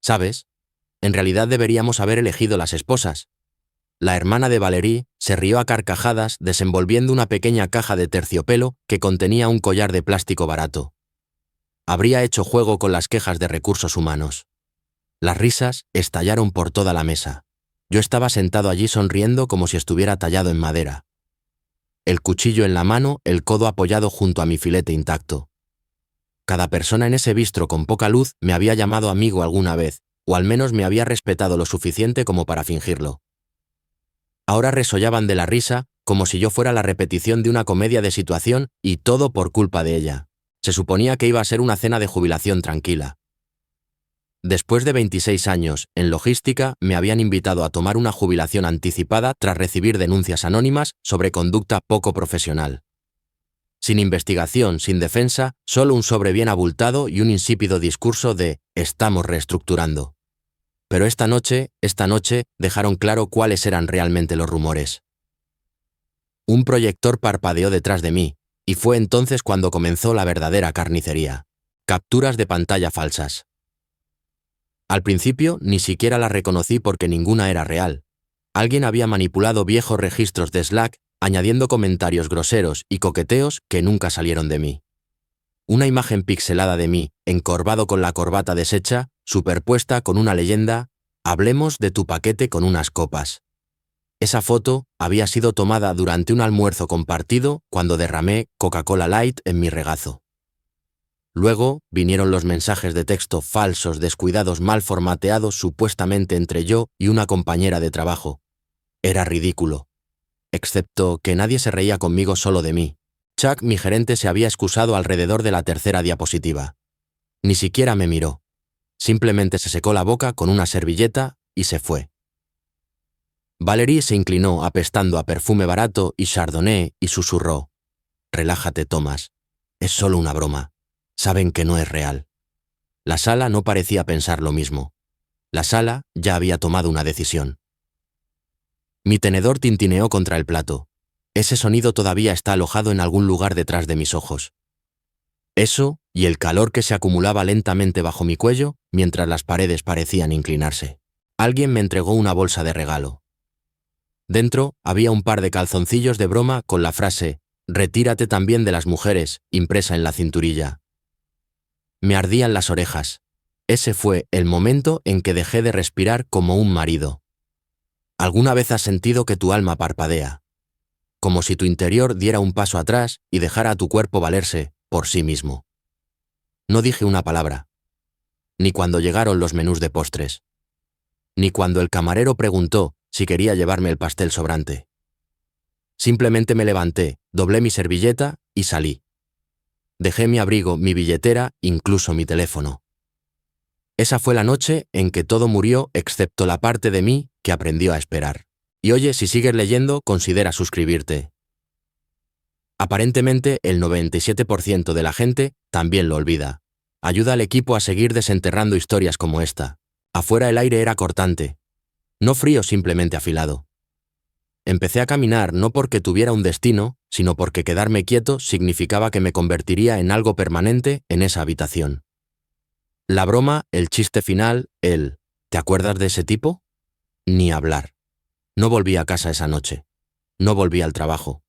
¿Sabes? En realidad deberíamos haber elegido las esposas. La hermana de Valerie se rió a carcajadas desenvolviendo una pequeña caja de terciopelo que contenía un collar de plástico barato. Habría hecho juego con las quejas de recursos humanos. Las risas estallaron por toda la mesa. Yo estaba sentado allí sonriendo como si estuviera tallado en madera. El cuchillo en la mano, el codo apoyado junto a mi filete intacto. Cada persona en ese bistro con poca luz me había llamado amigo alguna vez, o al menos me había respetado lo suficiente como para fingirlo. Ahora resollaban de la risa, como si yo fuera la repetición de una comedia de situación y todo por culpa de ella. Se suponía que iba a ser una cena de jubilación tranquila. Después de 26 años, en logística, me habían invitado a tomar una jubilación anticipada tras recibir denuncias anónimas sobre conducta poco profesional. Sin investigación, sin defensa, solo un sobre bien abultado y un insípido discurso de «estamos reestructurando». Pero esta noche, dejaron claro cuáles eran realmente los rumores. Un proyector parpadeó detrás de mí, y fue entonces cuando comenzó la verdadera carnicería. Capturas de pantalla falsas. Al principio ni siquiera las reconocí porque ninguna era real. Alguien había manipulado viejos registros de Slack, añadiendo comentarios groseros y coqueteos que nunca salieron de mí. Una imagen pixelada de mí, encorvado con la corbata deshecha, superpuesta con una leyenda: «Hablemos de tu paquete con unas copas». Esa foto había sido tomada durante un almuerzo compartido cuando derramé Coca-Cola Light en mi regazo. Luego vinieron los mensajes de texto falsos, descuidados, mal formateados supuestamente entre yo y una compañera de trabajo. Era ridículo. Excepto que nadie se reía conmigo, solo de mí. Chuck, mi gerente, se había excusado alrededor de la tercera diapositiva. Ni siquiera me miró. Simplemente se secó la boca con una servilleta y se fue. Valerie se inclinó apestando a perfume barato y chardonnay y susurró: «Relájate, Thomas. Es solo una broma. Saben que no es real». La sala no parecía pensar lo mismo. La sala ya había tomado una decisión. Mi tenedor tintineó contra el plato. Ese sonido todavía está alojado en algún lugar detrás de mis ojos. Eso y el calor que se acumulaba lentamente bajo mi cuello mientras las paredes parecían inclinarse. Alguien me entregó una bolsa de regalo. Dentro había un par de calzoncillos de broma con la frase «Retírate también de las mujeres» impresa en la cinturilla. Me ardían las orejas. Ese fue el momento en que dejé de respirar como un marido. ¿Alguna vez has sentido que tu alma parpadea? Como si tu interior diera un paso atrás y dejara a tu cuerpo valerse por sí mismo. No dije una palabra. Ni cuando llegaron los menús de postres. Ni cuando el camarero preguntó si quería llevarme el pastel sobrante. Simplemente me levanté, doblé mi servilleta y salí. Dejé mi abrigo, mi billetera, incluso mi teléfono. Esa fue la noche en que todo murió excepto la parte de mí que aprendió a esperar. Y oye, si sigues leyendo, considera suscribirte. Aparentemente, el 97% de la gente también lo olvida. Ayuda al equipo a seguir desenterrando historias como esta. Afuera el aire era cortante. No frío, simplemente afilado. Empecé a caminar no porque tuviera un destino, sino porque quedarme quieto significaba que me convertiría en algo permanente en esa habitación. La broma, el chiste final, el «¿te acuerdas de ese tipo?». Ni hablar. No volví a casa esa noche. No volví al trabajo.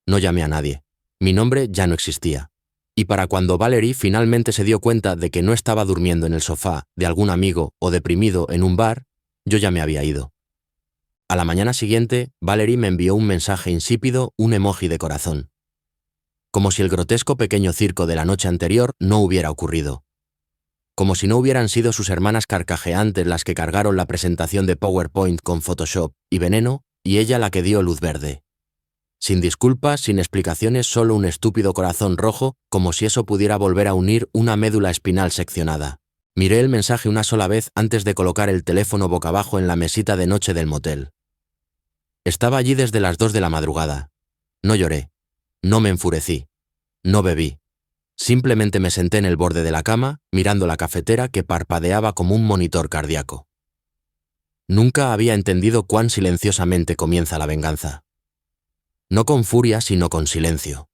No llamé a nadie. Mi nombre ya no existía. Y para cuando Valerie finalmente se dio cuenta de que no estaba durmiendo en el sofá de algún amigo o deprimido en un bar, yo ya me había ido. A la mañana siguiente, Valerie me envió un mensaje insípido, un emoji de corazón. Como si el grotesco pequeño circo de la noche anterior no hubiera ocurrido. Como si no hubieran sido sus hermanas carcajeantes las que cargaron la presentación de PowerPoint con Photoshop y veneno, y ella la que dio luz verde. Sin disculpas, sin explicaciones, solo un estúpido corazón rojo, como si eso pudiera volver a unir una médula espinal seccionada. Miré el mensaje una sola vez antes de colocar el teléfono boca abajo en la mesita de noche del motel. Estaba allí desde las 2 de la madrugada. No lloré. No me enfurecí. No bebí. Simplemente me senté en el borde de la cama, mirando la cafetera que parpadeaba como un monitor cardíaco. Nunca había entendido cuán silenciosamente comienza la venganza. No con furia, sino con silencio.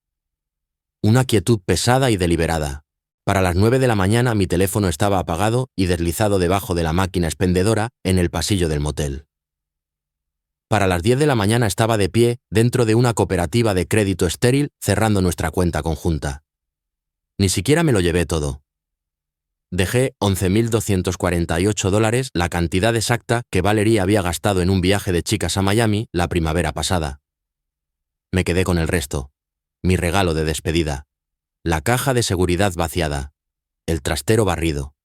Una quietud pesada y deliberada. Para las 9 de la mañana mi teléfono estaba apagado y deslizado debajo de la máquina expendedora en el pasillo del motel. Para las 10 de la mañana estaba de pie dentro de una cooperativa de crédito estéril cerrando nuestra cuenta conjunta. Ni siquiera me lo llevé todo. Dejé $11.248, la cantidad exacta que Valerie había gastado en un viaje de chicas a Miami la primavera pasada. Me quedé con el resto, mi regalo de despedida, la caja de seguridad vaciada, el trastero barrido.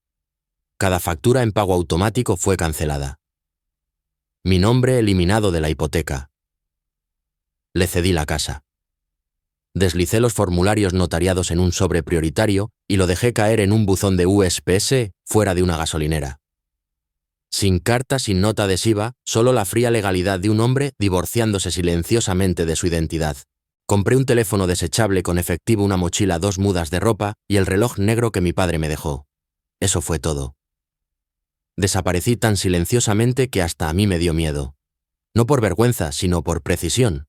Cada factura en pago automático fue cancelada. Mi nombre eliminado de la hipoteca. Le cedí la casa. Deslicé los formularios notariados en un sobre prioritario y lo dejé caer en un buzón de USPS fuera de una gasolinera. Sin carta, sin nota adhesiva, solo la fría legalidad de un hombre divorciándose silenciosamente de su identidad. Compré un teléfono desechable con efectivo, una mochila, 2 mudas de ropa y el reloj negro que mi padre me dejó. Eso fue todo. Desaparecí tan silenciosamente que hasta a mí me dio miedo. No por vergüenza, sino por precisión.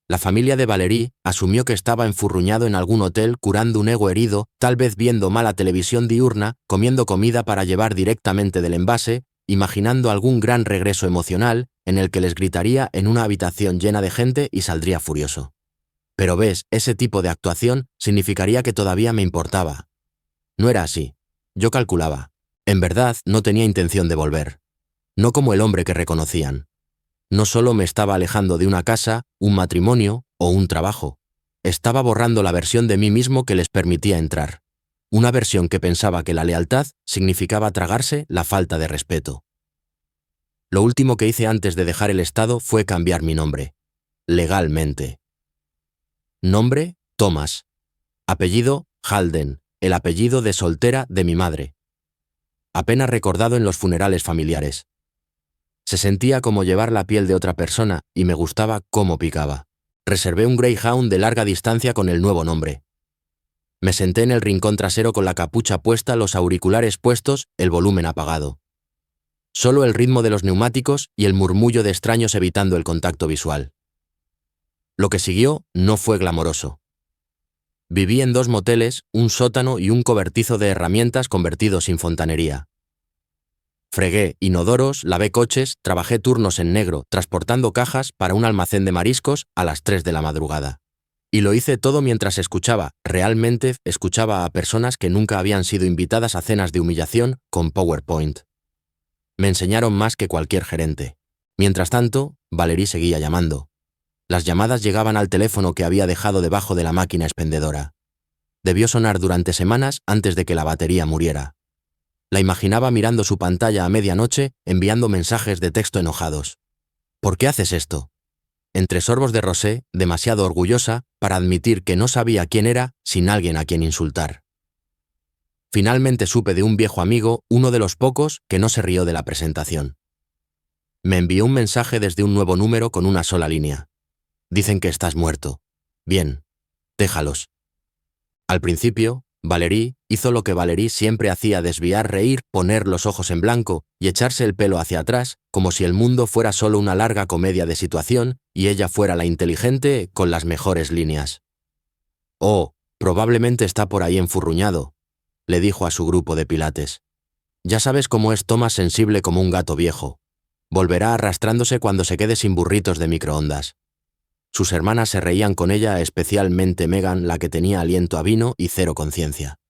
La familia de Valerie asumió que estaba enfurruñado en algún hotel curando un ego herido, tal vez viendo mala televisión diurna, comiendo comida para llevar directamente del envase, imaginando algún gran regreso emocional en el que les gritaría en una habitación llena de gente y saldría furioso. Pero ves, ese tipo de actuación significaría que todavía me importaba. No era así. Yo calculaba. En verdad, no tenía intención de volver. No como el hombre que reconocían. No solo me estaba alejando de una casa, un matrimonio o un trabajo. Estaba borrando la versión de mí mismo que les permitía entrar. Una versión que pensaba que la lealtad significaba tragarse la falta de respeto. Lo último que hice antes de dejar el estado fue cambiar mi nombre. Legalmente. Nombre, Thomas. Apellido, Halden, el apellido de soltera de mi madre. Apenas recordado en los funerales familiares. Se sentía como llevar la piel de otra persona y me gustaba cómo picaba. Reservé un Greyhound de larga distancia con el nuevo nombre. Me senté en el rincón trasero con la capucha puesta, los auriculares puestos, el volumen apagado. Solo el ritmo de los neumáticos y el murmullo de extraños evitando el contacto visual. Lo que siguió no fue glamoroso. Viví en 2 moteles, un sótano y un cobertizo de herramientas convertidos sin fontanería. Fregué inodoros, lavé coches, trabajé turnos en negro, transportando cajas para un almacén de mariscos a las 3 de la madrugada. Y lo hice todo mientras escuchaba, realmente escuchaba a personas que nunca habían sido invitadas a cenas de humillación con PowerPoint. Me enseñaron más que cualquier gerente. Mientras tanto, Valerie seguía llamando. Las llamadas llegaban al teléfono que había dejado debajo de la máquina expendedora. Debió sonar durante semanas antes de que la batería muriera. La imaginaba mirando su pantalla a medianoche, enviando mensajes de texto enojados. ¿Por qué haces esto? Entre sorbos de rosé, demasiado orgullosa para admitir que no sabía quién era sin alguien a quien insultar. Finalmente supe de un viejo amigo, uno de los pocos que no se rió de la presentación. Me envió un mensaje desde un nuevo número con una sola línea. Dicen que estás muerto. Bien, déjalos. Al principio, Valerie hizo lo que Valerie siempre hacía: desviar, reír, poner los ojos en blanco y echarse el pelo hacia atrás, como si el mundo fuera solo una larga comedia de situación y ella fuera la inteligente con las mejores líneas. «Oh, probablemente está por ahí enfurruñado», le dijo a su grupo de pilates. «Ya sabes cómo es Thomas, sensible como un gato viejo. Volverá arrastrándose cuando se quede sin burritos de microondas». Sus hermanas se reían con ella, especialmente Megan, la que tenía aliento a vino y cero conciencia.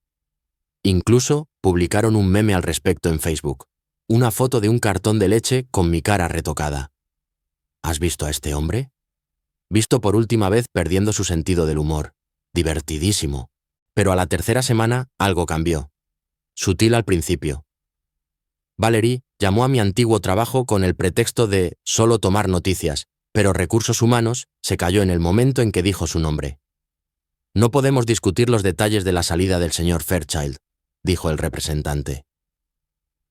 Incluso publicaron un meme al respecto en Facebook. Una foto de un cartón de leche con mi cara retocada. ¿Has visto a este hombre? Visto por última vez perdiendo su sentido del humor. Divertidísimo. Pero a la 3ª semana algo cambió. Sutil al principio. Valerie llamó a mi antiguo trabajo con el pretexto de solo tomar noticias, pero Recursos Humanos se cayó en el momento en que dijo su nombre. «No podemos discutir los detalles de la salida del señor Fairchild», dijo el representante.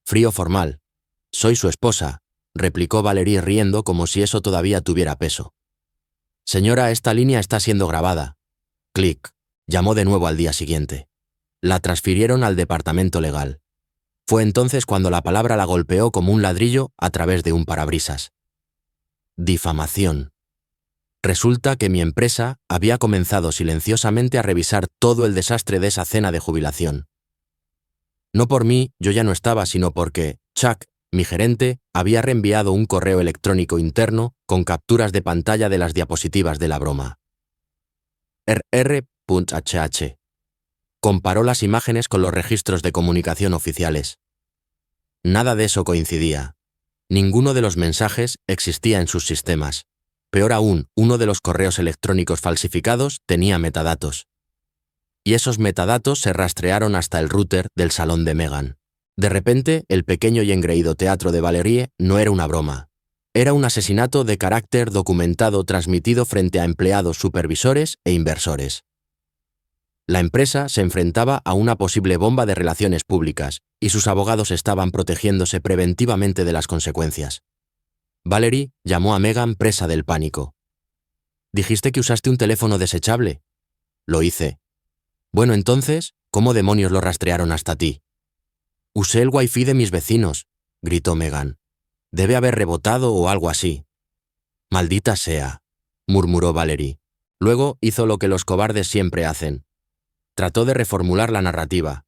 «Frío formal. Soy su esposa», replicó Valerie riendo como si eso todavía tuviera peso. «Señora, esta línea está siendo grabada». Clic. Llamó de nuevo al día siguiente. La transfirieron al departamento legal. Fue entonces cuando la palabra la golpeó como un ladrillo a través de un parabrisas. Difamación. Resulta que mi empresa había comenzado silenciosamente a revisar todo el desastre de esa cena de jubilación. No por mí, yo ya no estaba, sino porque Chuck, mi gerente, había reenviado un correo electrónico interno con capturas de pantalla de las diapositivas de la broma. RR.hh. Comparó las imágenes con los registros de comunicación oficiales. Nada de eso coincidía. Ninguno de los mensajes existía en sus sistemas. Peor aún, uno de los correos electrónicos falsificados tenía metadatos. Y esos metadatos se rastrearon hasta el router del salón de Megan. De repente, el pequeño y engreído teatro de Valerie no era una broma. Era un asesinato de carácter documentado transmitido frente a empleados, supervisores e inversores. La empresa se enfrentaba a una posible bomba de relaciones públicas y sus abogados estaban protegiéndose preventivamente de las consecuencias. Valerie llamó a Megan presa del pánico. «¿Dijiste que usaste un teléfono desechable?» «Lo hice». «Bueno, entonces, ¿cómo demonios lo rastrearon hasta ti?» «Usé el wifi de mis vecinos», gritó Megan. «Debe haber rebotado o algo así». «Maldita sea», murmuró Valerie. Luego hizo lo que los cobardes siempre hacen. Trató de reformular la narrativa.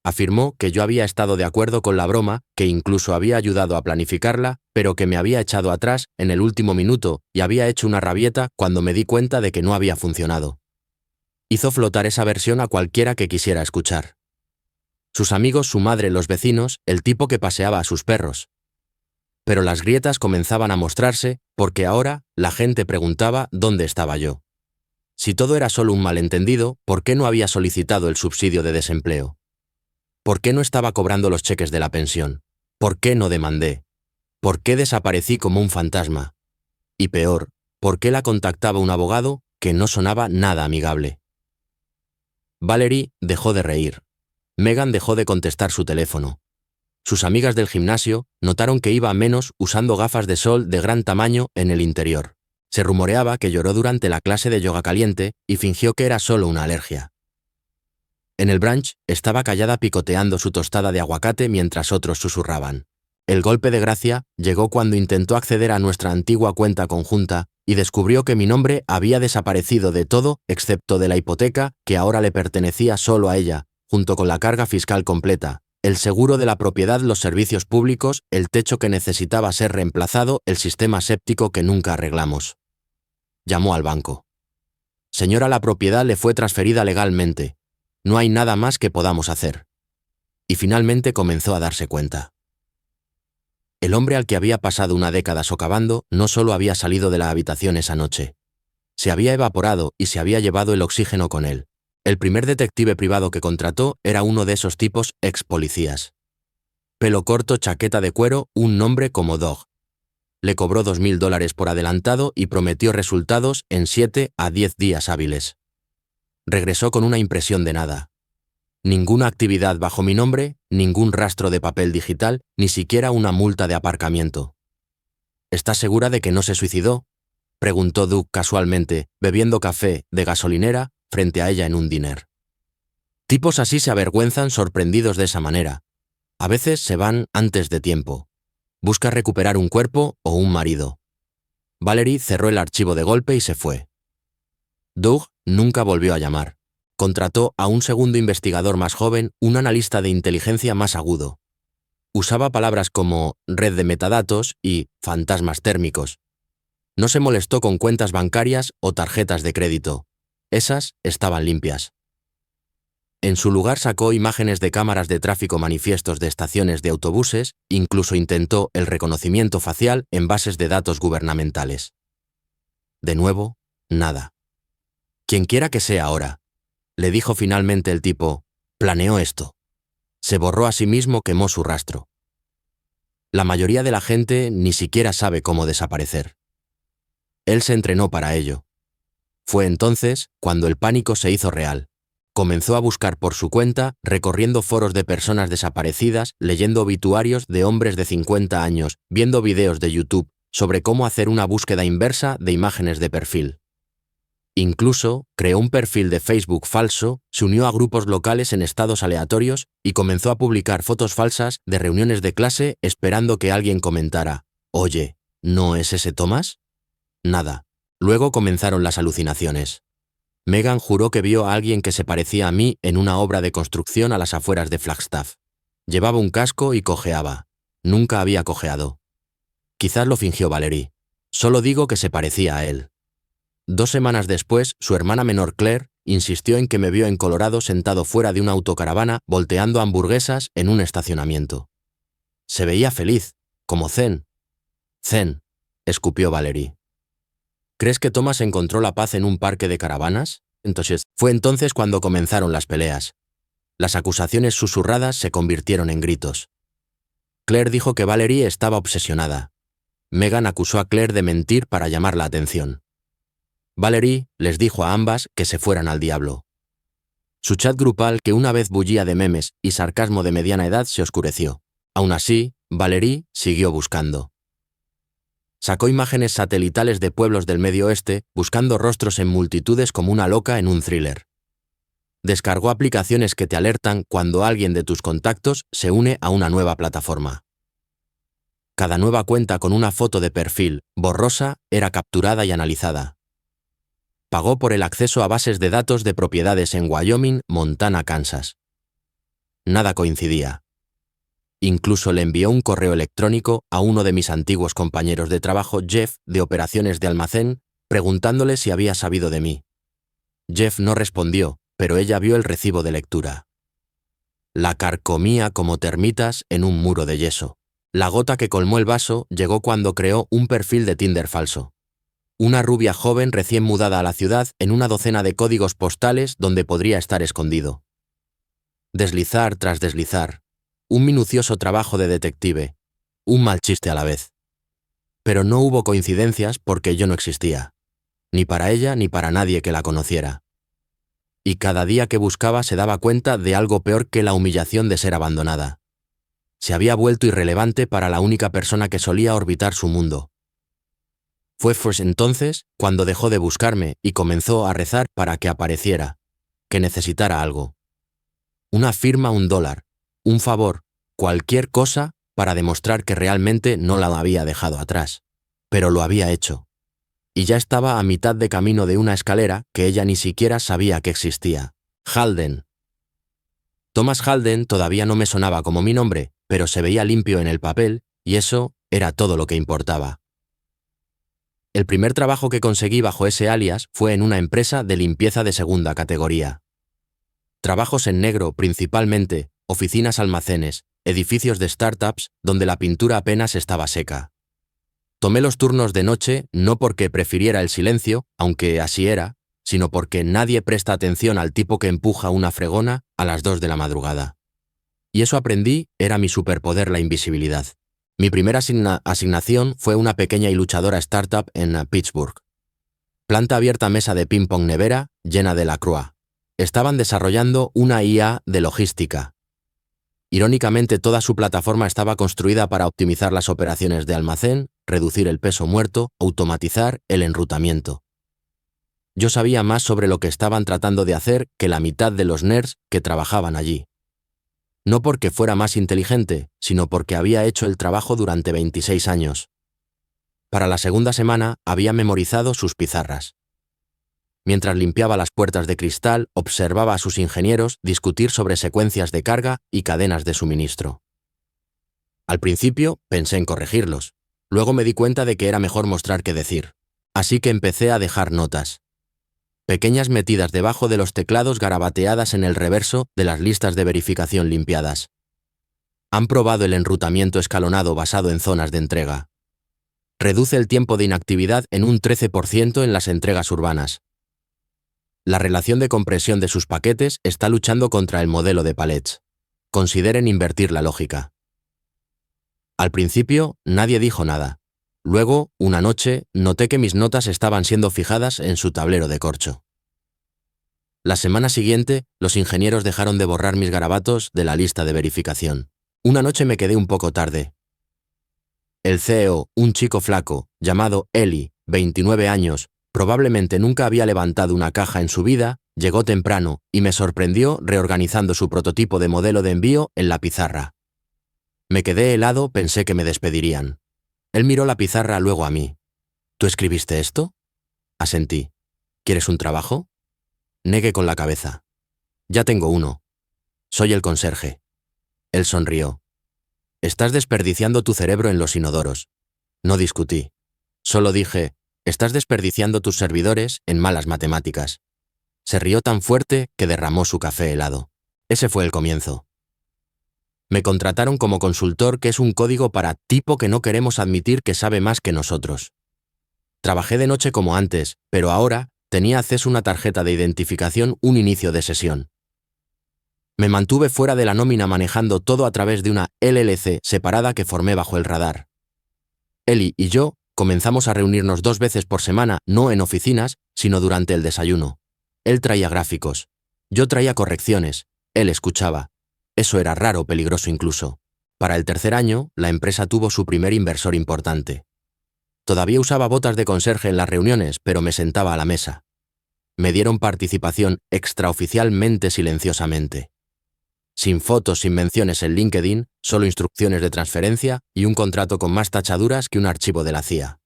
Afirmó que yo había estado de acuerdo con la broma, que incluso había ayudado a planificarla, pero que me había echado atrás en el último minuto y había hecho una rabieta cuando me di cuenta de que no había funcionado. Hizo flotar esa versión a cualquiera que quisiera escuchar. Sus amigos, su madre, los vecinos, el tipo que paseaba a sus perros. Pero las grietas comenzaban a mostrarse porque ahora la gente preguntaba dónde estaba yo. Si todo era solo un malentendido, ¿por qué no había solicitado el subsidio de desempleo? ¿Por qué no estaba cobrando los cheques de la pensión? ¿Por qué no demandé? ¿Por qué desaparecí como un fantasma? Y peor, ¿por qué la contactaba un abogado que no sonaba nada amigable? Valerie dejó de reír. Megan dejó de contestar su teléfono. Sus amigas del gimnasio notaron que iba a menos usando gafas de sol de gran tamaño en el interior. Se rumoreaba que lloró durante la clase de yoga caliente y fingió que era solo una alergia. En el brunch estaba callada picoteando su tostada de aguacate mientras otros susurraban. El golpe de gracia llegó cuando intentó acceder a nuestra antigua cuenta conjunta y descubrió que mi nombre había desaparecido de todo excepto de la hipoteca que ahora le pertenecía solo a ella, junto con la carga fiscal completa, el seguro de la propiedad, los servicios públicos, el techo que necesitaba ser reemplazado, el sistema séptico que nunca arreglamos. Llamó al banco. «Señora, la propiedad le fue transferida legalmente. No hay nada más que podamos hacer». Y finalmente comenzó a darse cuenta. El hombre al que había pasado una década socavando no solo había salido de la habitación esa noche. Se había evaporado y se había llevado el oxígeno con él. El primer detective privado que contrató era uno de esos tipos ex policías. Pelo corto, chaqueta de cuero, un nombre como Dog. Le cobró $2.000 por adelantado y prometió resultados en 7 a 10 días hábiles. Regresó con una impresión de nada. Ninguna actividad bajo mi nombre, ningún rastro de papel digital, ni siquiera una multa de aparcamiento. ¿Estás segura de que no se suicidó?, preguntó Doug casualmente, bebiendo café de gasolinera frente a ella en un diner. Tipos así se avergüenzan sorprendidos de esa manera. A veces se van antes de tiempo. Busca recuperar un cuerpo o un marido. Valerie cerró el archivo de golpe y se fue. Doug nunca volvió a llamar. Contrató a un segundo investigador más joven, un analista de inteligencia más agudo. Usaba palabras como red de metadatos y fantasmas térmicos. No se molestó con cuentas bancarias o tarjetas de crédito. Esas estaban limpias. En su lugar sacó imágenes de cámaras de tráfico, manifiestos de estaciones de autobuses, incluso intentó el reconocimiento facial en bases de datos gubernamentales. De nuevo, nada. «Quienquiera que sea ahora», le dijo finalmente el tipo, «planeó esto». Se borró a sí mismo, quemó su rastro. La mayoría de la gente ni siquiera sabe cómo desaparecer. Él se entrenó para ello. Fue entonces cuando el pánico se hizo real. Comenzó a buscar por su cuenta, recorriendo foros de personas desaparecidas, leyendo obituarios de hombres de 50 años, viendo videos de YouTube sobre cómo hacer una búsqueda inversa de imágenes de perfil. Incluso creó un perfil de Facebook falso, se unió a grupos locales en estados aleatorios y comenzó a publicar fotos falsas de reuniones de clase esperando que alguien comentara: «Oye, ¿no es ese Thomas?». Nada. Luego comenzaron las alucinaciones. Megan juró que vio a alguien que se parecía a mí en una obra de construcción a las afueras de Flagstaff. Llevaba un casco y cojeaba. Nunca había cojeado. Quizás lo fingió Valerie. Solo digo que se parecía a él. 2 semanas después, su hermana menor Claire insistió en que me vio en Colorado sentado fuera de una autocaravana volteando hamburguesas en un estacionamiento. Se veía feliz, como zen. Zen, escupió Valerie. ¿Crees que Thomas encontró la paz en un parque de caravanas? Fue entonces cuando comenzaron las peleas. Las acusaciones susurradas se convirtieron en gritos. Claire dijo que Valerie estaba obsesionada. Megan acusó a Claire de mentir para llamar la atención. Valerie les dijo a ambas que se fueran al diablo. Su chat grupal, que una vez bullía de memes y sarcasmo de mediana edad, se oscureció. Aún así, Valerie siguió buscando. Sacó imágenes satelitales de pueblos del Medio Oeste, buscando rostros en multitudes como una loca en un thriller. Descargó aplicaciones que te alertan cuando alguien de tus contactos se une a una nueva plataforma. Cada nueva cuenta con una foto de perfil borrosa era capturada y analizada. Pagó por el acceso a bases de datos de propiedades en Wyoming, Montana, Kansas. Nada coincidía. Incluso le envió un correo electrónico a uno de mis antiguos compañeros de trabajo, Jeff, de operaciones de almacén, preguntándole si había sabido de mí. Jeff no respondió, pero ella vio el recibo de lectura. La carcomía como termitas en un muro de yeso. La gota que colmó el vaso llegó cuando creó un perfil de Tinder falso. Una rubia joven recién mudada a la ciudad en una docena de códigos postales donde podría estar escondido. Deslizar tras deslizar. Un minucioso trabajo de detective. Un mal chiste a la vez. Pero no hubo coincidencias porque yo no existía. Ni para ella ni para nadie que la conociera. Y cada día que buscaba se daba cuenta de algo peor que la humillación de ser abandonada. Se había vuelto irrelevante para la única persona que solía orbitar su mundo. Fue entonces cuando dejó de buscarme y comenzó a rezar para que apareciera, que necesitara algo. Una firma, $1, un favor, cualquier cosa para demostrar que realmente no la había dejado atrás. Pero lo había hecho. Y ya estaba a mitad de camino de una escalera que ella ni siquiera sabía que existía. Halden. Thomas Halden todavía no me sonaba como mi nombre, pero se veía limpio en el papel y eso era todo lo que importaba. El primer trabajo que conseguí bajo ese alias fue en una empresa de limpieza de segunda categoría. Trabajos en negro principalmente, oficinas, almacenes, edificios de startups donde la pintura apenas estaba seca. Tomé los turnos de noche no porque prefiriera el silencio, aunque así era, sino porque nadie presta atención al tipo que empuja una fregona a las 2 de la madrugada. Y eso aprendí, era mi superpoder, la invisibilidad. Mi primera asignación fue una pequeña y luchadora startup en Pittsburgh. Planta abierta, mesa de ping-pong, nevera, llena de Lacroix. Estaban desarrollando una IA de logística. Irónicamente, toda su plataforma estaba construida para optimizar las operaciones de almacén, reducir el peso muerto, automatizar el enrutamiento. Yo sabía más sobre lo que estaban tratando de hacer que la mitad de los nerds que trabajaban allí. No porque fuera más inteligente, sino porque había hecho el trabajo durante 26 años. Para la segunda semana había memorizado sus pizarras. Mientras limpiaba las puertas de cristal, observaba a sus ingenieros discutir sobre secuencias de carga y cadenas de suministro. Al principio pensé en corregirlos. Luego me di cuenta de que era mejor mostrar que decir. Así que empecé a dejar notas. Pequeñas metidas debajo de los teclados garabateadas en el reverso de las listas de verificación limpiadas. Han probado el enrutamiento escalonado basado en zonas de entrega. Reduce el tiempo de inactividad en un 13% en las entregas urbanas. La relación de compresión de sus paquetes está luchando contra el modelo de palets. Consideren invertir la lógica. Al principio, nadie dijo nada. Luego, una noche, noté que mis notas estaban siendo fijadas en su tablero de corcho. La semana siguiente, los ingenieros dejaron de borrar mis garabatos de la lista de verificación. Una noche me quedé un poco tarde. El CEO, un chico flaco, llamado Eli, 29 años, probablemente nunca había levantado una caja en su vida, llegó temprano y me sorprendió reorganizando su prototipo de modelo de envío en la pizarra. Me quedé helado, pensé que me despedirían. Él miró la pizarra, luego a mí. ¿Tú escribiste esto? Asentí. ¿Quieres un trabajo? Negué con la cabeza. Ya tengo uno. Soy el conserje. Él sonrió. Estás desperdiciando tu cerebro en los inodoros. No discutí. Solo dije, estás desperdiciando tus servidores en malas matemáticas. Se rió tan fuerte que derramó su café helado. Ese fue el comienzo. Me contrataron como consultor, que es un código para tipo que no queremos admitir que sabe más que nosotros. Trabajé de noche como antes, pero ahora tenía acceso a una tarjeta de identificación, un inicio de sesión. Me mantuve fuera de la nómina manejando todo a través de una LLC separada que formé bajo el radar. Eli y yo comenzamos a reunirnos 2 veces por semana, no en oficinas, sino durante el desayuno. Él traía gráficos. Yo traía correcciones. Él escuchaba. Eso era raro, peligroso incluso. Para el 3er año, la empresa tuvo su primer inversor importante. Todavía usaba botas de conserje en las reuniones, pero me sentaba a la mesa. Me dieron participación extraoficialmente, silenciosamente. Sin fotos, sin menciones en LinkedIn, solo instrucciones de transferencia y un contrato con más tachaduras que un archivo de la CIA.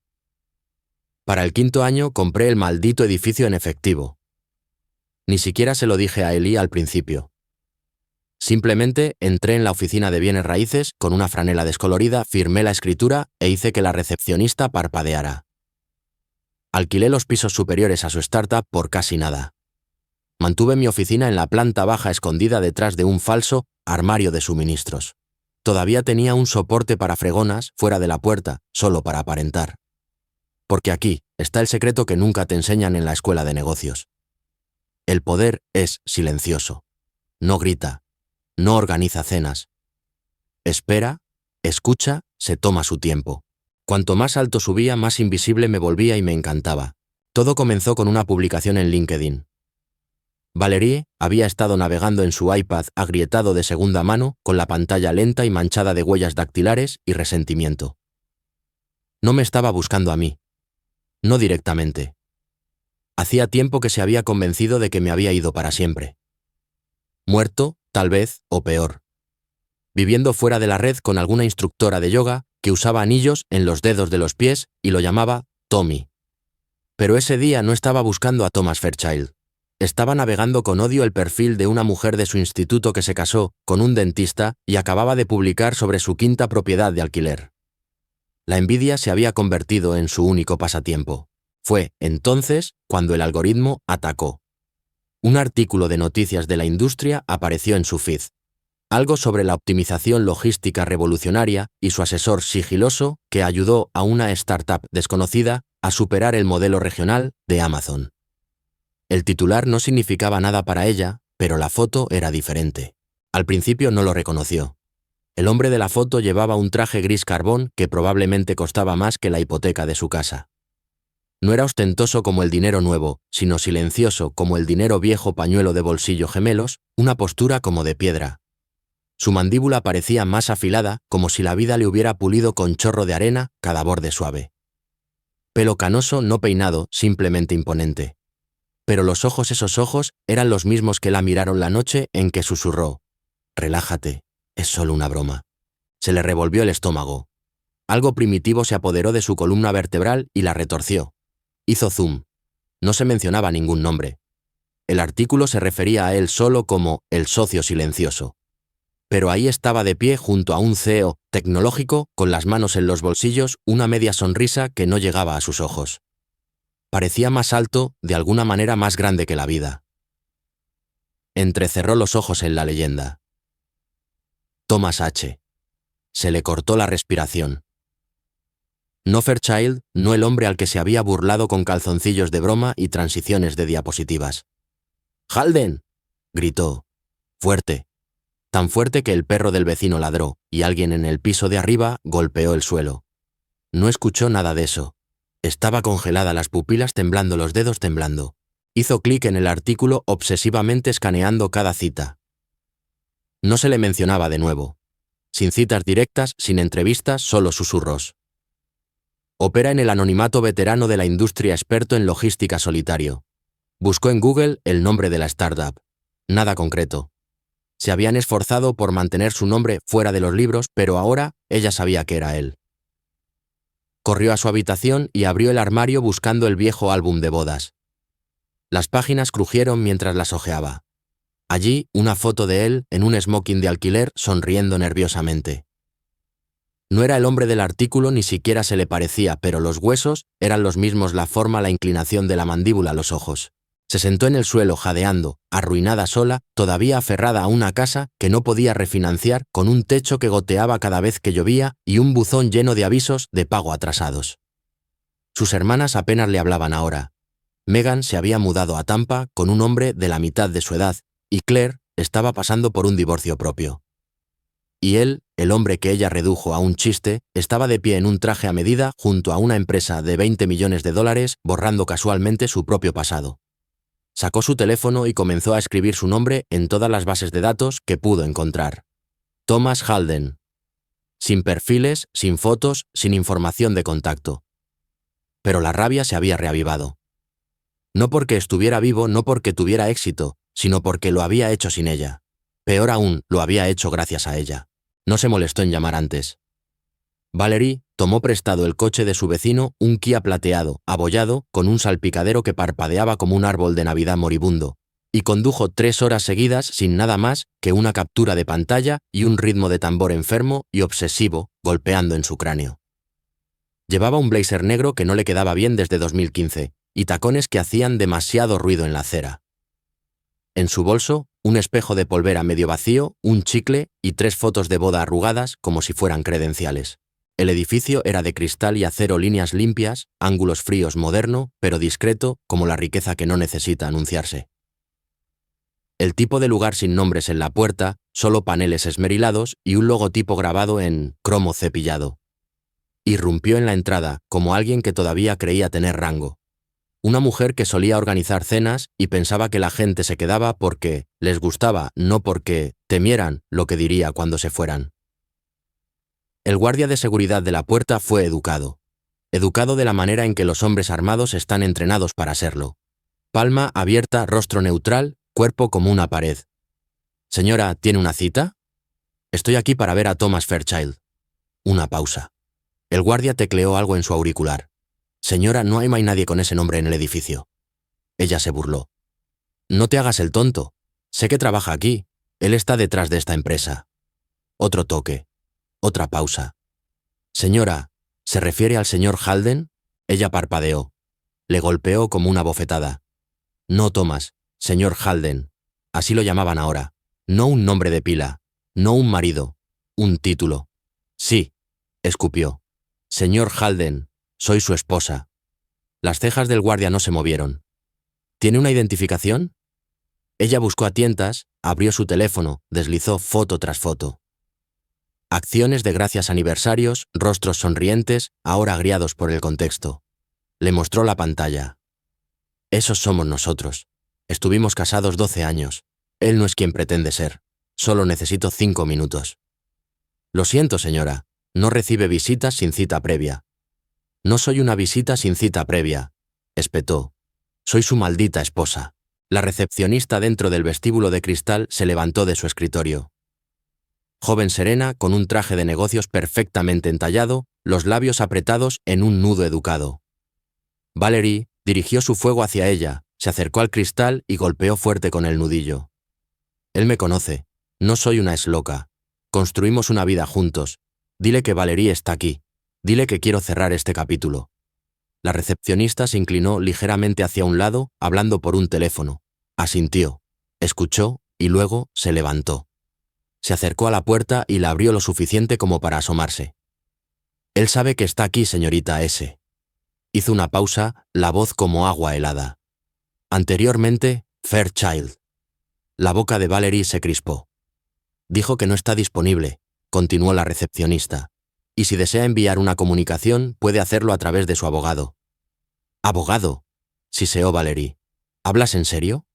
Para el 5.º año compré el maldito edificio en efectivo. Ni siquiera se lo dije a Eli al principio. Simplemente entré en la oficina de bienes raíces con una franela descolorida, firmé la escritura e hice que la recepcionista parpadeara. Alquilé los pisos superiores a su startup por casi nada. Mantuve mi oficina en la planta baja escondida detrás de un falso armario de suministros. Todavía tenía un soporte para fregonas fuera de la puerta, solo para aparentar. Porque aquí está el secreto que nunca te enseñan en la escuela de negocios. El poder es silencioso. No grita. No organiza cenas. Espera, escucha, se toma su tiempo. Cuanto más alto subía, más invisible me volvía y me encantaba. Todo comenzó con una publicación en LinkedIn. Valerie había estado navegando en su iPad agrietado de segunda mano, con la pantalla lenta y manchada de huellas dactilares y resentimiento. No me estaba buscando a mí. No directamente. Hacía tiempo que se había convencido de que me había ido para siempre. Muerto, tal vez, o peor. Viviendo fuera de la red con alguna instructora de yoga que usaba anillos en los dedos de los pies y lo llamaba Tommy. Pero ese día no estaba buscando a Thomas Fairchild. Estaba navegando con odio el perfil de una mujer de su instituto que se casó con un dentista y acababa de publicar sobre su 5ª propiedad de alquiler. La envidia se había convertido en su único pasatiempo. Fue entonces cuando el algoritmo atacó. Un artículo de noticias de la industria apareció en su feed. Algo sobre la optimización logística revolucionaria y su asesor sigiloso que ayudó a una startup desconocida a superar el modelo regional de Amazon. El titular no significaba nada para ella, pero la foto era diferente. Al principio no lo reconoció. El hombre de la foto llevaba un traje gris carbón que probablemente costaba más que la hipoteca de su casa. No era ostentoso como el dinero nuevo, sino silencioso como el dinero viejo, pañuelo de bolsillo gemelos, una postura como de piedra. Su mandíbula parecía más afilada, como si la vida le hubiera pulido con chorro de arena cada borde suave. Pelo canoso, no peinado, simplemente imponente. Pero los ojos, esos ojos, eran los mismos que la miraron la noche en que susurró: «Relájate, es solo una broma». Se le revolvió el estómago. Algo primitivo se apoderó de su columna vertebral y la retorció. Hizo zoom. No se mencionaba ningún nombre. El artículo se refería a él solo como el socio silencioso. Pero ahí estaba de pie junto a un CEO tecnológico, con las manos en los bolsillos, una media sonrisa que no llegaba a sus ojos. Parecía más alto, de alguna manera más grande que la vida. Entrecerró los ojos en la leyenda. Thomas H. Se le cortó la respiración. No Fairchild, no el hombre al que se había burlado con calzoncillos de broma y transiciones de diapositivas. «¡Halden!», gritó. Fuerte. Tan fuerte que el perro del vecino ladró, y alguien en el piso de arriba golpeó el suelo. No escuchó nada de eso. Estaba congelada, las pupilas temblando, los dedos temblando. Hizo clic en el artículo obsesivamente escaneando cada cita. No se le mencionaba de nuevo. Sin citas directas, sin entrevistas, solo susurros. Opera en el anonimato, veterano de la industria, experto en logística, solitario. Buscó en Google el nombre de la startup. Nada concreto. Se habían esforzado por mantener su nombre fuera de los libros, pero ahora ella sabía que era él. Corrió a su habitación y abrió el armario buscando el viejo álbum de bodas. Las páginas crujieron mientras las hojeaba. Allí, una foto de él, en un smoking de alquiler, sonriendo nerviosamente. No era el hombre del artículo, ni siquiera se le parecía, pero los huesos eran los mismos, la forma, la inclinación de la mandíbula, los ojos. Se sentó en el suelo, jadeando, arruinada sola, todavía aferrada a una casa que no podía refinanciar, con un techo que goteaba cada vez que llovía y un buzón lleno de avisos de pago atrasados. Sus hermanas apenas le hablaban ahora. Megan se había mudado a Tampa con un hombre de la mitad de su edad, y Claire estaba pasando por un divorcio propio. Y él, el hombre que ella redujo a un chiste, estaba de pie en un traje a medida junto a una empresa de $20 millones, borrando casualmente su propio pasado. Sacó su teléfono y comenzó a escribir su nombre en todas las bases de datos que pudo encontrar. Thomas Halden. Sin perfiles, sin fotos, sin información de contacto. Pero la rabia se había reavivado. No porque estuviera vivo, no porque tuviera éxito, sino porque lo había hecho sin ella. Peor aún, lo había hecho gracias a ella. No se molestó en llamar antes. Valerie tomó prestado el coche de su vecino, un Kia plateado, abollado, con un salpicadero que parpadeaba como un árbol de Navidad moribundo, y condujo 3 horas seguidas sin nada más que una captura de pantalla y un ritmo de tambor enfermo y obsesivo golpeando en su cráneo. Llevaba un blazer negro que no le quedaba bien desde 2015, y tacones que hacían demasiado ruido en la acera. En su bolso, un espejo de polvera medio vacío, un chicle y 3 fotos de boda arrugadas como si fueran credenciales. El edificio era de cristal y acero, líneas limpias, ángulos fríos, moderno, pero discreto, como la riqueza que no necesita anunciarse. El tipo de lugar sin nombres en la puerta, solo paneles esmerilados y un logotipo grabado en cromo cepillado. Irrumpió en la entrada, como alguien que todavía creía tener rango. Una mujer que solía organizar cenas y pensaba que la gente se quedaba porque les gustaba, no porque temieran lo que diría cuando se fueran. El guardia de seguridad de la puerta fue educado. Educado de la manera en que los hombres armados están entrenados para serlo. Palma abierta, rostro neutral, cuerpo como una pared. «Señora, ¿tiene una cita?» «Estoy aquí para ver a Thomas Fairchild». Una pausa. El guardia tecleó algo en su auricular. «Señora, no hay nadie con ese nombre en el edificio». Ella se burló. «No te hagas el tonto. Sé que trabaja aquí. Él está detrás de esta empresa». Otro toque. Otra pausa. «Señora, ¿se refiere al señor Halden?» Ella parpadeó. Le golpeó como una bofetada. «No, Thomas, señor Halden». Así lo llamaban ahora. No un nombre de pila. No un marido. Un título. «Sí», escupió. «Señor Halden, soy su esposa». Las cejas del guardia no se movieron. «¿Tiene una identificación?» Ella buscó a tientas, abrió su teléfono, deslizó foto tras foto. Acciones de gracias, aniversarios, rostros sonrientes, ahora agriados por el contexto. Le mostró la pantalla. «Esos somos nosotros. Estuvimos casados 12 años. Él no es quien pretende ser. Solo necesito 5 minutos». «Lo siento, señora. No recibe visitas sin cita previa». «No soy una visita sin cita previa», espetó. «Soy su maldita esposa». La recepcionista dentro del vestíbulo de cristal se levantó de su escritorio. Joven serena, con un traje de negocios perfectamente entallado, los labios apretados en un nudo educado. Valerie dirigió su fuego hacia ella, se acercó al cristal y golpeó fuerte con el nudillo. «Él me conoce. No soy una esloca. Construimos una vida juntos. Dile que Valerie está aquí. Dile que quiero cerrar este capítulo». La recepcionista se inclinó ligeramente hacia un lado, hablando por un teléfono. Asintió, escuchó y luego se levantó. Se acercó a la puerta y la abrió lo suficiente como para asomarse. «Él sabe que está aquí, señorita S». Hizo una pausa, la voz como agua helada. «Anteriormente, Fairchild». La boca de Valerie se crispó. «Dijo que no está disponible», continuó la recepcionista. «Y si desea enviar una comunicación, puede hacerlo a través de su abogado». «¿Abogado?», siseó Valerie. «¿Hablas en serio?».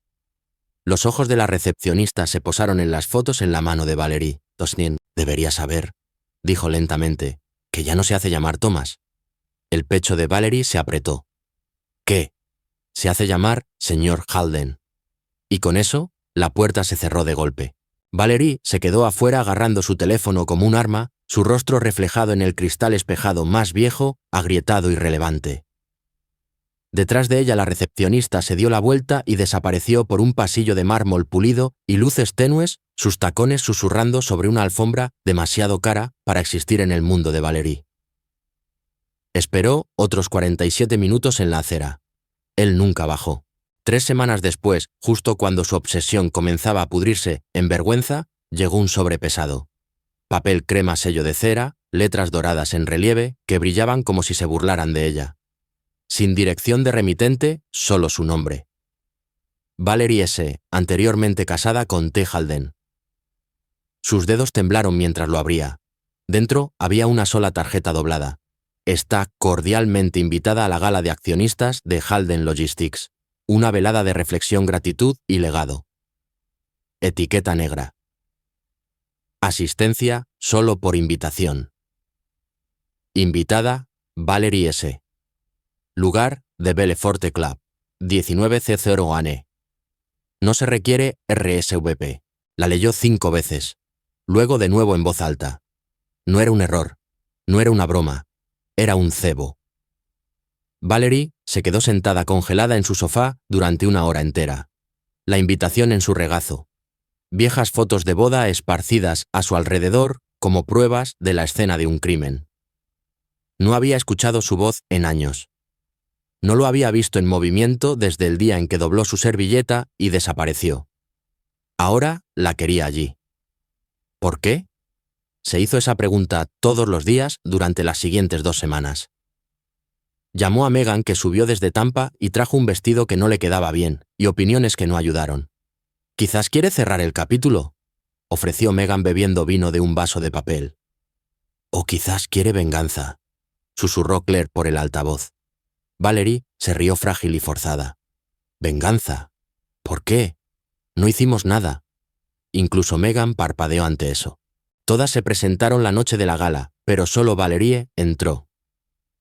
Los ojos de la recepcionista se posaron en las fotos en la mano de Valerie. «Tosnien, debería saber», dijo lentamente, «que ya no se hace llamar Thomas». El pecho de Valerie se apretó. «¿Qué?». «Se hace llamar señor Halden». Y con eso, la puerta se cerró de golpe. Valerie se quedó afuera agarrando su teléfono como un arma, su rostro reflejado en el cristal espejado más viejo, agrietado y relevante. Detrás de ella la recepcionista se dio la vuelta y desapareció por un pasillo de mármol pulido y luces tenues, sus tacones susurrando sobre una alfombra demasiado cara para existir en el mundo de Valerie. Esperó otros 47 minutos en la acera. Él nunca bajó. 3 semanas después, justo cuando su obsesión comenzaba a pudrirse en vergüenza, llegó un sobre pesado. Papel crema sello de cera, letras doradas en relieve que brillaban como si se burlaran de ella. Sin dirección de remitente, solo su nombre. Valerie S., anteriormente casada con T. Halden. Sus dedos temblaron mientras lo abría. Dentro había una sola tarjeta doblada. Está cordialmente invitada a la gala de accionistas de Halden Logistics. Una velada de reflexión, gratitud y legado. Etiqueta negra. Asistencia solo por invitación. Invitada, Valerie S. Lugar, The Belleforte Club, 19C0 ANE. No se requiere RSVP. La leyó 5 veces. Luego de nuevo en voz alta. No era un error. No era una broma. Era un cebo. Valerie se quedó sentada congelada en su sofá durante 1 hora entera. La invitación en su regazo. Viejas fotos de boda esparcidas a su alrededor como pruebas de la escena de un crimen. No había escuchado su voz en años. No lo había visto en movimiento desde el día en que dobló su servilleta y desapareció. Ahora la quería allí. ¿Por qué? Se hizo esa pregunta todos los días durante las siguientes 2 semanas. Llamó a Megan, que subió desde Tampa y trajo un vestido que no le quedaba bien y opiniones que no ayudaron. «Quizás quiere cerrar el capítulo», ofreció Megan bebiendo vino de un vaso de papel. «O quizás quiere venganza», susurró Claire por el altavoz. Valerie se rió frágil y forzada. «¿Venganza? ¿Por qué? No hicimos nada». Incluso Megan parpadeó ante eso. Todas se presentaron la noche de la gala, pero solo Valerie entró.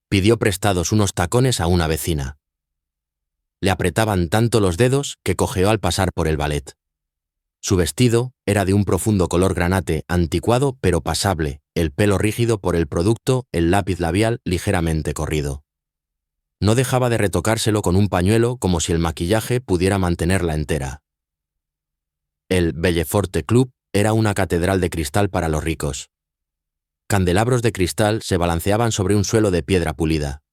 Pidió prestados unos tacones a una vecina. Le apretaban tanto los dedos que cojeó al pasar por el ballet. Su vestido era de un profundo color granate, anticuado pero pasable, el pelo rígido por el producto, el lápiz labial ligeramente corrido. No dejaba de retocárselo con un pañuelo como si el maquillaje pudiera mantenerla entera. El Belleforte Club era una catedral de cristal para los ricos. Candelabros de cristal se balanceaban sobre un suelo de piedra pulida.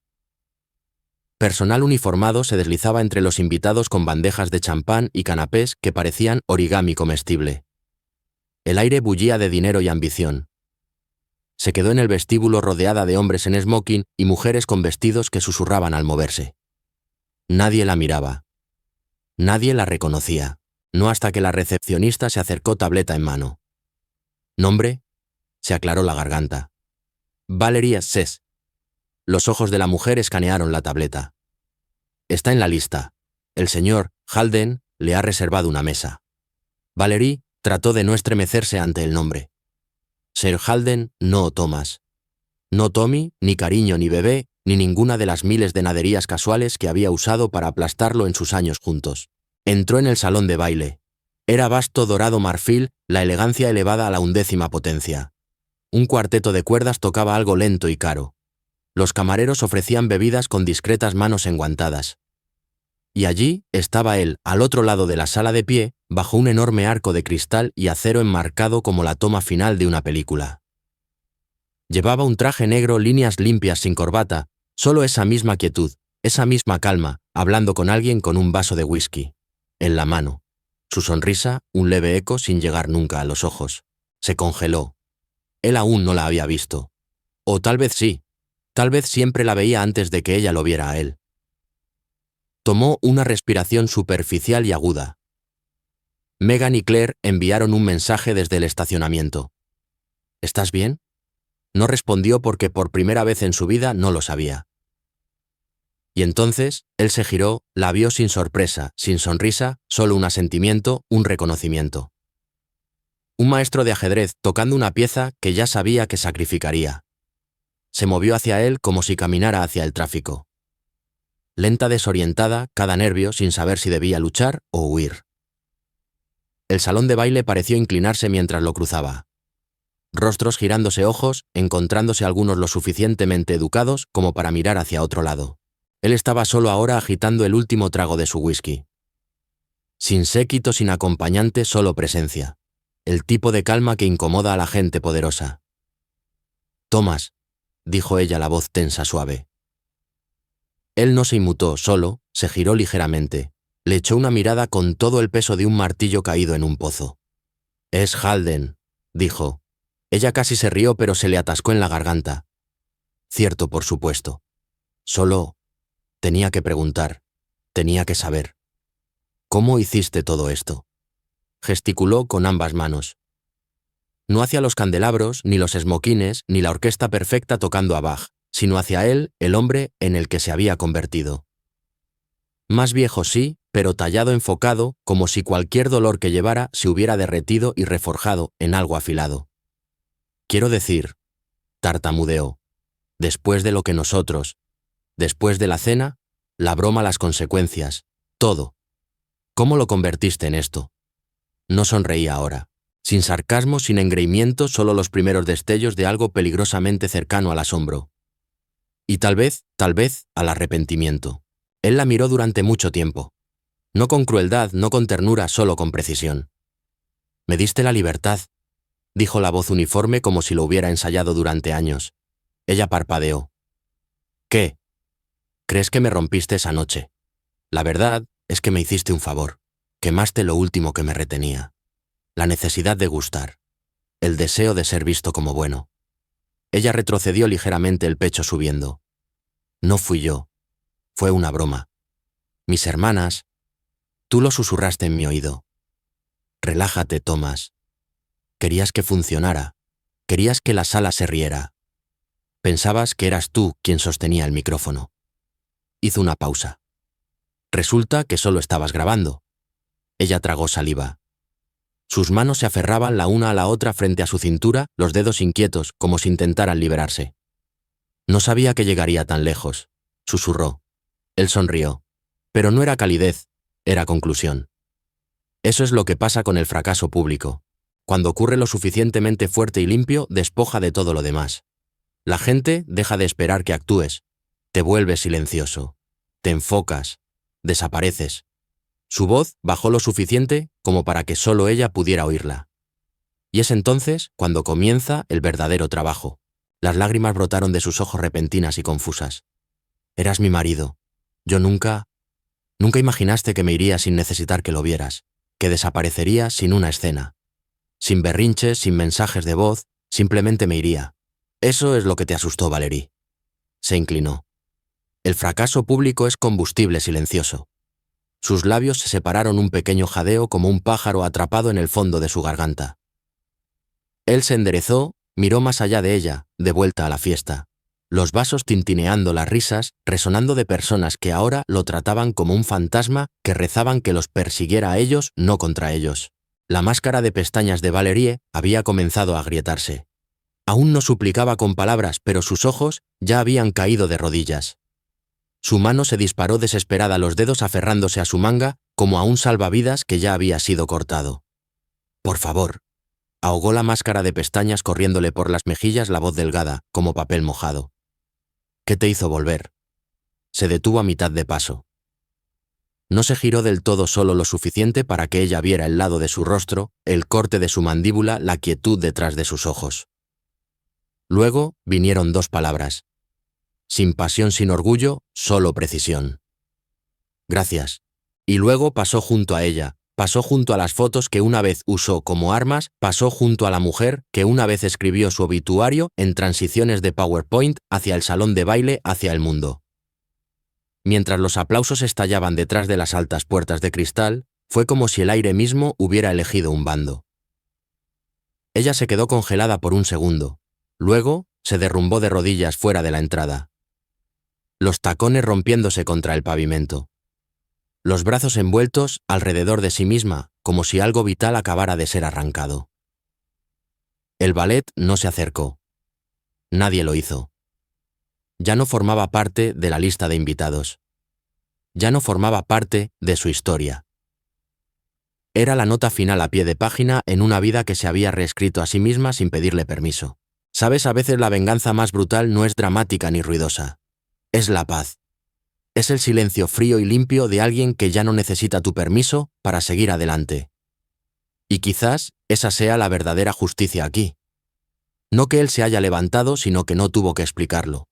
Personal uniformado se deslizaba entre los invitados con bandejas de champán y canapés que parecían origami comestible. El aire bullía de dinero y ambición. Se quedó en el vestíbulo rodeada de hombres en smoking y mujeres con vestidos que susurraban al moverse. Nadie la miraba. Nadie la reconocía, no hasta que la recepcionista se acercó tableta en mano. ¿Nombre? Se aclaró la garganta. Valerie S. Los ojos de la mujer escanearon la tableta. Está en la lista. El señor Halden le ha reservado una mesa. Valerie trató de no estremecerse ante el nombre. Sir Halden, no Thomas. No Tommy, ni cariño, ni bebé, ni ninguna de las miles de naderías casuales que había usado para aplastarlo en sus años juntos. Entró en el salón de baile. Era vasto dorado marfil, la elegancia elevada a la 11ª potencia. Un cuarteto de cuerdas tocaba algo lento y caro. Los camareros ofrecían bebidas con discretas manos enguantadas. Y allí estaba él, al otro lado de la sala de pie, bajo un enorme arco de cristal y acero enmarcado como la toma final de una película. Llevaba un traje negro, líneas limpias sin corbata, solo esa misma quietud, esa misma calma, hablando con alguien con un vaso de whisky en la mano. Su sonrisa, un leve eco sin llegar nunca a los ojos. Se congeló. Él aún no la había visto. O tal vez sí. Tal vez siempre la veía antes de que ella lo viera a él. Tomó una respiración superficial y aguda. Megan y Claire enviaron un mensaje desde el estacionamiento. ¿Estás bien? No respondió porque por primera vez en su vida no lo sabía. Y entonces, él se giró, la vio sin sorpresa, sin sonrisa, solo un asentimiento, un reconocimiento. Un maestro de ajedrez tocando una pieza que ya sabía que sacrificaría. Se movió hacia él como si caminara hacia el tráfico. Lenta, desorientada, cada nervio sin saber si debía luchar o huir. El salón de baile pareció inclinarse mientras lo cruzaba. Rostros girándose ojos, encontrándose algunos lo suficientemente educados como para mirar hacia otro lado. Él estaba solo ahora agitando el último trago de su whisky. Sin séquito, sin acompañante, solo presencia. El tipo de calma que incomoda a la gente poderosa. «Thomas», dijo ella, la voz tensa, suave. Él no se inmutó, solo se giró ligeramente. Le echó una mirada con todo el peso de un martillo caído en un pozo. «Es Halden», dijo. Ella casi se rió, pero se le atascó en la garganta. Cierto, por supuesto. Solo tenía que preguntar, tenía que saber. «¿Cómo hiciste todo esto?», gesticuló con ambas manos. No hacia los candelabros, ni los esmoquines, ni la orquesta perfecta tocando a Bach, sino hacia él, el hombre en el que se había convertido. Más viejo sí, pero tallado, enfocado, como si cualquier dolor que llevara se hubiera derretido y reforjado en algo afilado. «Quiero decir», tartamudeó, «después de lo que nosotros, después de la cena, la broma, las consecuencias, todo. ¿Cómo lo convertiste en esto?». No sonreía ahora. Sin sarcasmo, sin engreimiento, solo los primeros destellos de algo peligrosamente cercano al asombro. Y tal vez, al arrepentimiento. Él la miró durante mucho tiempo. No con crueldad, no con ternura, solo con precisión. «Me diste la libertad», dijo la voz uniforme como si lo hubiera ensayado durante años. Ella parpadeó. «¿Qué? ¿Crees que me rompiste esa noche? La verdad es que me hiciste un favor. Quemaste lo último que me retenía. La necesidad de gustar. El deseo de ser visto como bueno». Ella retrocedió ligeramente, el pecho subiendo. «No fui yo. Fue una broma. Mis hermanas. Tú lo susurraste en mi oído. Relájate, Thomas. Querías que funcionara. Querías que la sala se riera. Pensabas que eras tú quien sostenía el micrófono». Hizo una pausa. «Resulta que solo estabas grabando». Ella tragó saliva. Sus manos se aferraban la una a la otra frente a su cintura, los dedos inquietos, como si intentaran liberarse. «No sabía que llegaría tan lejos», susurró. Él sonrió. Pero no era calidez, era conclusión. Eso es lo que pasa con el fracaso público. Cuando ocurre lo suficientemente fuerte y limpio, despoja de todo lo demás. La gente deja de esperar que actúes. Te vuelves silencioso. Te enfocas. Desapareces. Su voz bajó lo suficiente como para que solo ella pudiera oírla. Y es entonces cuando comienza el verdadero trabajo. Las lágrimas brotaron de sus ojos repentinas y confusas. «Eras mi marido. Yo nunca imaginaste que me iría sin necesitar que lo vieras, que desaparecería sin una escena. Sin berrinches, sin mensajes de voz, simplemente me iría. Eso es lo que te asustó, Valerie». Se inclinó. «El fracaso público es combustible silencioso». Sus labios se separaron, un pequeño jadeo como un pájaro atrapado en el fondo de su garganta. Él se enderezó, miró más allá de ella, de vuelta a la fiesta. Los vasos tintineando, las risas, resonando de personas que ahora lo trataban como un fantasma, que rezaban que los persiguiera a ellos, no contra ellos. La máscara de pestañas de Valerie había comenzado a agrietarse. Aún no suplicaba con palabras, pero sus ojos ya habían caído de rodillas. Su mano se disparó desesperada, los dedos aferrándose a su manga como a un salvavidas que ya había sido cortado. «Por favor», ahogó la máscara de pestañas, corriéndole por las mejillas la voz delgada, como papel mojado. «¿Qué te hizo volver?». Se detuvo a mitad de paso. No se giró del todo, solo lo suficiente para que ella viera el lado de su rostro, el corte de su mandíbula, la quietud detrás de sus ojos. Luego vinieron dos palabras. Sin pasión, sin orgullo, solo precisión. «Gracias». Y luego pasó junto a ella, pasó junto a las fotos que una vez usó como armas, pasó junto a la mujer que una vez escribió su obituario en transiciones de PowerPoint hacia el salón de baile, hacia el mundo. Mientras los aplausos estallaban detrás de las altas puertas de cristal, fue como si el aire mismo hubiera elegido un bando. Ella se quedó congelada por un segundo. Luego se derrumbó de rodillas fuera de la entrada. Los tacones rompiéndose contra el pavimento. Los brazos envueltos alrededor de sí misma, como si algo vital acabara de ser arrancado. El ballet no se acercó. Nadie lo hizo. Ya no formaba parte de la lista de invitados. Ya no formaba parte de su historia. Era la nota final a pie de página en una vida que se había reescrito a sí misma sin pedirle permiso. Sabes, a veces la venganza más brutal no es dramática ni ruidosa. Es la paz. Es el silencio frío y limpio de alguien que ya no necesita tu permiso para seguir adelante. Y quizás esa sea la verdadera justicia aquí. No que él se haya levantado, sino que no tuvo que explicarlo.